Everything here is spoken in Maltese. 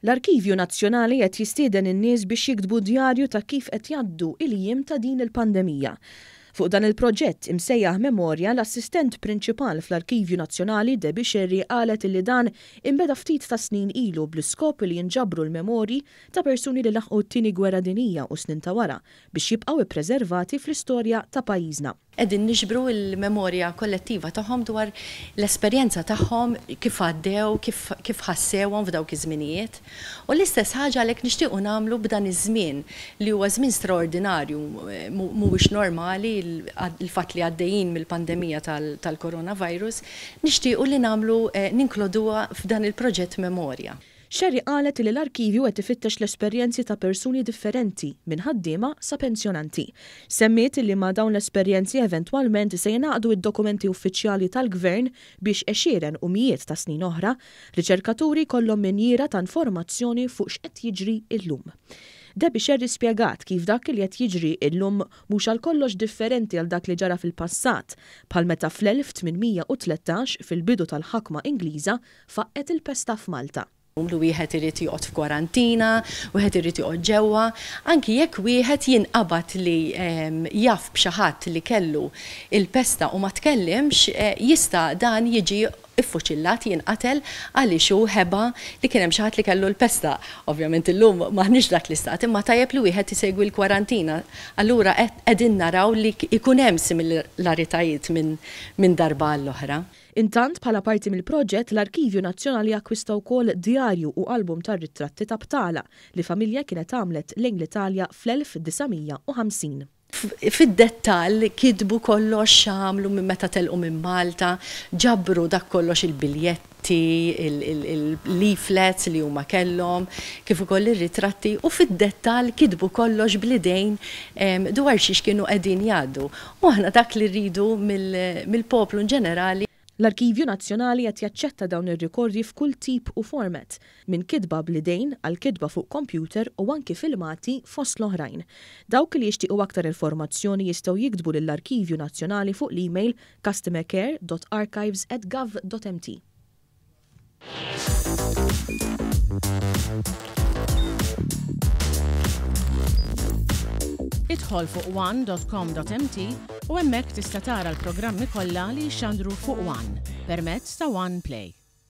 L-Arkivju Nazzjonali qed jistieden in-nies biex jiktbu djarju ta' kif qed jgħaddu il-jiem ta' din il-pandemija. Fuq dan il-proġett imsejjaħ Memorja, l-assistent prinċipal fl-Arkivju Nazzjonali Debbie Sherry qalet li dan imbeda ftit ta' snin ilu bl-iskop li jinġabru l-memorji ta' persuni li laħqu t-tieni gwerra dinjija u snin ta' wara biex jibqgħu ippreservati fl-istorja ta' pajjiżna. Qegħdin niġbru l-memorja kollettiva tagħhom dwar l-esperjenza tagħhom kif għaddew, kif ħassewhom f'dawk iż-żminijiet. U l-istess ħaġa għalhekk nixtiequ nagħmlu b'dan iż-żmien li huwa żmien straordinarju mhuwiex normali il-fatt li għaddejjin mill-pandemija tal-coronavirus, nixtiequ li nagħmlu ninkluduha f'dan il-proġett Memorja. Sherry qalet li l-arkivju qed ifittex l-esperjenzi ta' persuni differenti minn ħaddiema sa pensjonanti. Semmiet li ma' dawn l-esperjenzi eventwalment se jingħaqdu id-dokumenti uffiċjali tal-Gvern biex għexieren u mijiet ta' snin oħra riċerkaturi kollhom minjira ta' informazzjoni fuq x'qed jiġri llum. Debbie Sherry spjegat kif dak li qed jiġri llum mhux għal kollox differenti għal dak li ġara fil-passat, bħal meta fl-1813 fil-bidu tal-ħakma Ingliża faqqet il-pesta f'Malta. Li wieħed irid joqgħod f'kwarantina, wieħed irid joqgħod ġewwa, anki jekk wieħed jinqabad li jaf b'xi ħadd li kellu il-pesta u ma tkellimx, jista' dan jiġi iffuċillat jinqatel għaliex hu ħeba li kien hemm xi ħadd li kellu l-pesta. Ovvjament illum m'aħniex dak l-istat, imma tajjeb li wieħed isegwi l-kwarantina. Allura qegħdin naraw li ikun hemm similaritajiet minn darba għall-oħra. Intant bħala parti mill-proġett l-Arkivju Nazzjonali akkwista wkoll djarju u album tar-ritratti ta' Btala li familja kienet għamlet lejn l-Italja fl-1950. Fid-dettall kitbu kollox x'għamlu minn meta telqu minn Malta, ġabru dak kollox il-biljetti, il-leaflets li huma kellhom, kif ukoll ir-ritratti u fid-dettall kitbu kollox bl-idejn dwar xiex kienu qegħdin jgħaddu. U aħna dak li rridu mill-poplu ġenerali. L-Arkivju Nazzjonali qed jaċċetta dawn ir-rikordi f'kull tip u format, minn kitba bl-idejn għal kitba fuq computer u anki filmati fost l-oħrajn. Dawk li jixtiequ aktar informazzjoni jistgħu jiktbu lill-Arkivju Nazzjonali fuq l-email customercare.archives@gov.mt. Idħol fuq one.com.mt u hemmhekk tista' tara l-programmi kollha li jxandru fuq One permezz ta' One Play.